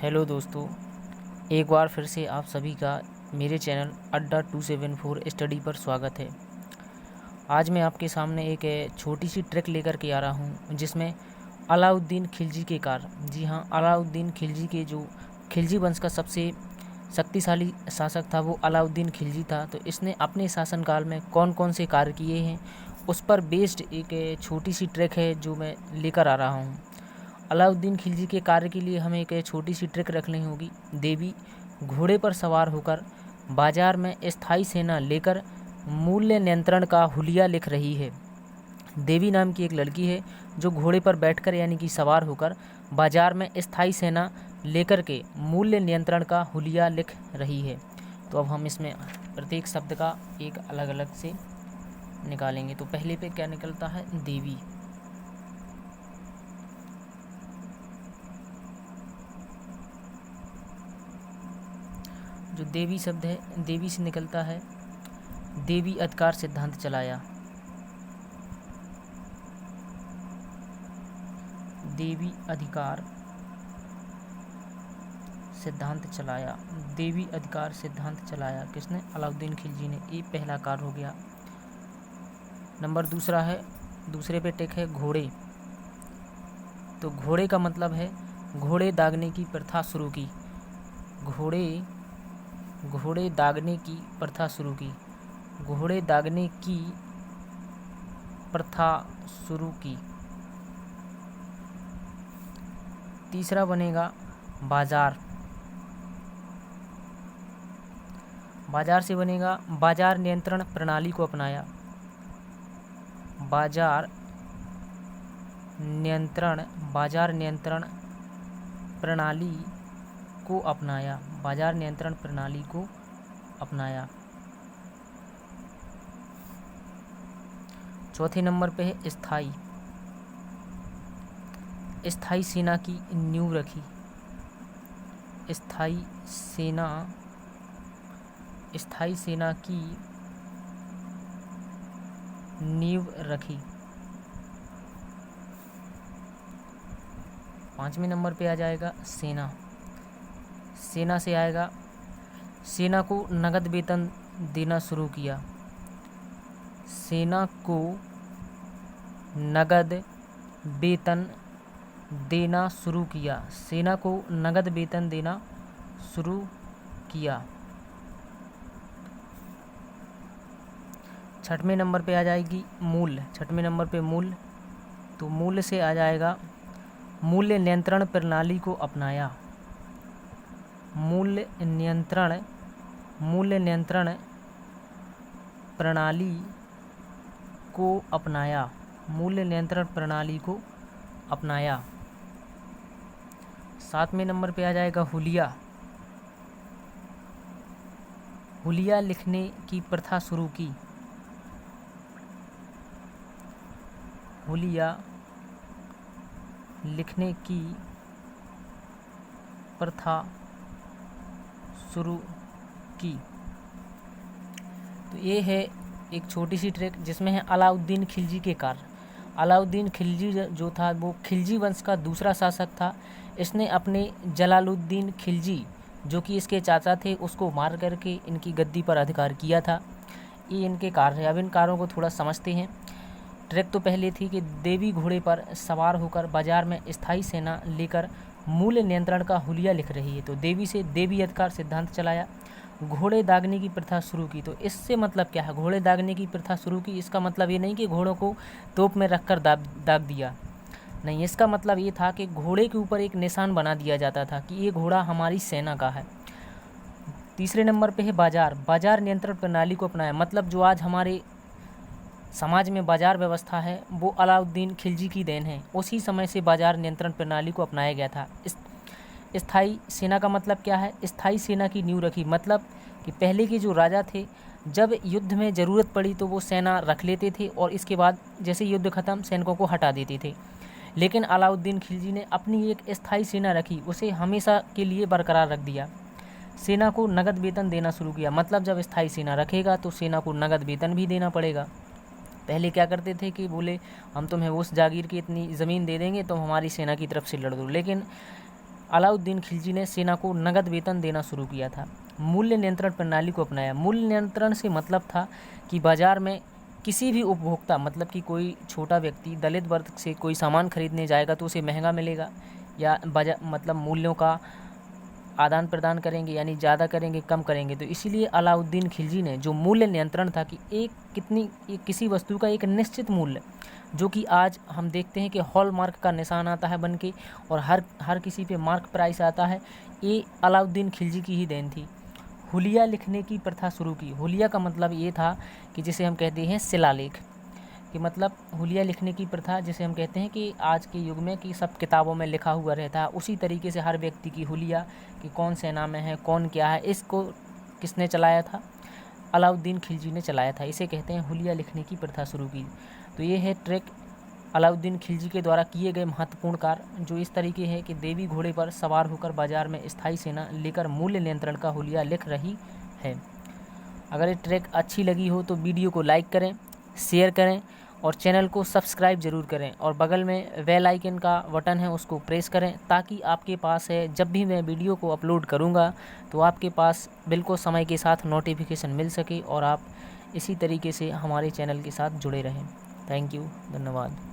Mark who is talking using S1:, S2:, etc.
S1: Hello दोस्तों, एक बार फिर से आप सभी का मेरे चैनल अड्डा 274 स्टडी पर स्वागत है। आज मैं आपके सामने एक छोटी सी ट्रिक लेकर के आ रहा हूँ जिसमें अलाउद्दीन खिलजी के कार्य, जी हाँ, अलाउद्दीन खिलजी के जो खिलजी वंश का सबसे शक्तिशाली शासक था वो अलाउद्दीन खिलजी था। तो इसने अपने शासनकाल में कौन कौन से कार्य किए हैं उस पर बेस्ड एक छोटी सी ट्रिक है जो मैं लेकर आ रहा हूँ। अलाउद्दीन खिलजी के कार्य के लिए हमें एक छोटी सी ट्रिक रखनी होगी। देवी घोड़े पर सवार होकर बाजार में स्थायी सेना लेकर मूल्य नियंत्रण का हुलिया लिख रही है। देवी नाम की एक लड़की है जो घोड़े पर बैठकर यानी कि सवार होकर बाजार में स्थायी सेना लेकर के मूल्य नियंत्रण का हुलिया लिख रही है। तो अब हम इसमें प्रत्येक शब्द का एक अलग अलग से निकालेंगे। तो पहले पे क्या निकलता है? देवी। जो देवी शब्द है, देवी से निकलता है देवी अधिकार सिद्धांत चलाया। देवी अधिकार सिद्धांत चलाया। देवी अधिकार सिद्धांत चलाया किसने? अलाउद्दीन खिलजी ने। ये पहला कार्य हो गया। नंबर दूसरा है, दूसरे पे टिक है घोड़े। तो घोड़े का मतलब है घोड़े दागने की प्रथा शुरू की। घोड़े दागने की प्रथा शुरू की। घोड़े दागने की प्रथा शुरू की। तीसरा बनेगा बाजार। बाजार से बनेगा बाजार नियंत्रण प्रणाली को अपनाया। बाजार नियंत्रण प्रणाली को अपनाया। बाजार नियंत्रण प्रणाली को अपनाया। चौथे नंबर पे है स्थायी। स्थायी सेना की नींव रखी। स्थायी सेना की नींव रखी। पांचवें नंबर पे आ जाएगा सेना। सेना से आएगा सेना को नगद वेतन देना शुरू किया। सेना को नगद वेतन देना शुरू किया। सेना को नगद वेतन देना शुरू किया। छठवें नंबर पे आ जाएगी मूल्य। छठवें नंबर पे मूल्य। तो मूल्य से आ जाएगा मूल्य नियंत्रण प्रणाली को अपनाया। मूल्य नियंत्रण प्रणाली को अपनाया। मूल्य नियंत्रण प्रणाली को अपनाया। सातवें नंबर पे आ जाएगा हुलिया। हुलिया लिखने की प्रथा शुरू की। हुलिया लिखने की प्रथा शुरू की। तो ये है एक छोटी सी ट्रिक जिसमें है अलाउद्दीन खिलजी के कार्य। अलाउद्दीन खिलजी जो था वो खिलजी वंश का दूसरा शासक था। इसने अपने जलालुद्दीन खिलजी जो कि इसके चाचा थे उसको मार करके इनकी गद्दी पर अधिकार किया था। ये इनके कार्य है। अब इन कार्यों को थोड़ा समझते हैं। ट्रिक तो पहले थी कि देवी घोड़े पर सवार होकर बाजार में स्थायी सेना लेकर मूल्य नियंत्रण का हुलिया लिख रही है। तो देवी से देवी अधिकार सिद्धांत चलाया। घोड़े दागने की प्रथा शुरू की। तो इससे मतलब क्या है? घोड़े दागने की प्रथा शुरू की, इसका मतलब ये नहीं कि घोड़ों को तोप में रखकर दाग दिया, नहीं। इसका मतलब ये था कि घोड़े के ऊपर एक निशान बना दिया जाता था कि ये घोड़ा हमारी सेना का है। तीसरे नंबर पे है बाजार। बाजार नियंत्रण प्रणाली को अपनाया। मतलब जो आज हमारे समाज में बाजार व्यवस्था है वो अलाउद्दीन खिलजी की देन है। उसी समय से बाजार नियंत्रण प्रणाली को अपनाया गया था। स्थायी सेना का मतलब क्या है? स्थायी सेना की नींव रखी। मतलब कि पहले के जो राजा थे जब युद्ध में ज़रूरत पड़ी तो वो सेना रख लेते थे और इसके बाद जैसे युद्ध ख़त्म सैनिकों को हटा देते थे। लेकिन अलाउद्दीन खिलजी ने अपनी एक स्थायी सेना रखी, उसे हमेशा के लिए बरकरार रख दिया। सेना को नगद वेतन देना शुरू किया। मतलब जब स्थायी सेना रखेगा तो सेना को नगद वेतन भी देना पड़ेगा। पहले क्या करते थे कि बोले हम तुम्हें उस जागीर की इतनी ज़मीन दे देंगे, तुम हमारी सेना की तरफ से लड़ दो। लेकिन अलाउद्दीन खिलजी ने सेना को नगद वेतन देना शुरू किया था। मूल्य नियंत्रण प्रणाली को अपनाया। मूल्य नियंत्रण से मतलब था कि बाजार में किसी भी उपभोक्ता, मतलब कि कोई छोटा व्यक्ति दलित वर्ग से कोई सामान खरीदने जाएगा तो उसे महंगा मिलेगा, या मतलब मूल्यों का आदान प्रदान करेंगे, यानी ज़्यादा करेंगे कम करेंगे। तो इसीलिए अलाउद्दीन खिलजी ने जो मूल्य नियंत्रण था कि किसी वस्तु का एक निश्चित मूल्य, जो कि आज हम देखते हैं कि हॉलमार्क का निशान आता है बन के, और हर किसी पे मार्क प्राइस आता है, ये अलाउद्दीन खिलजी की ही देन थी। हुलिया लिखने की प्रथा शुरू की। हुलिया का मतलब ये था कि जिसे हम कहते हैं शिलालेख, कि मतलब हुलिया लिखने की प्रथा जिसे हम कहते हैं कि आज के युग में कि सब किताबों में लिखा हुआ रहता है, उसी तरीके से हर व्यक्ति की हुलिया कि कौन सेना में है, कौन क्या है, इसको किसने चलाया था? अलाउद्दीन खिलजी ने चलाया था। इसे कहते हैं हुलिया लिखने की प्रथा शुरू की। तो ये है ट्रैक अलाउद्दीन खिलजी के द्वारा किए गए महत्वपूर्ण कार्य, जो इस तरीके है कि देवी घोड़े पर सवार होकर बाजार में स्थायी सेना लेकर मूल्य नियंत्रण का हुलिया लिख रही है। अगर ये ट्रैक अच्छी लगी हो तो वीडियो को लाइक करें, शेयर करें और चैनल को सब्सक्राइब ज़रूर करें, और बगल में बेल आइकन का बटन है उसको प्रेस करें, ताकि आपके पास है जब भी मैं वीडियो को अपलोड करूंगा तो आपके पास बिल्कुल समय के साथ नोटिफिकेशन मिल सके और आप इसी तरीके से हमारे चैनल के साथ जुड़े रहें। थैंक यू, धन्यवाद।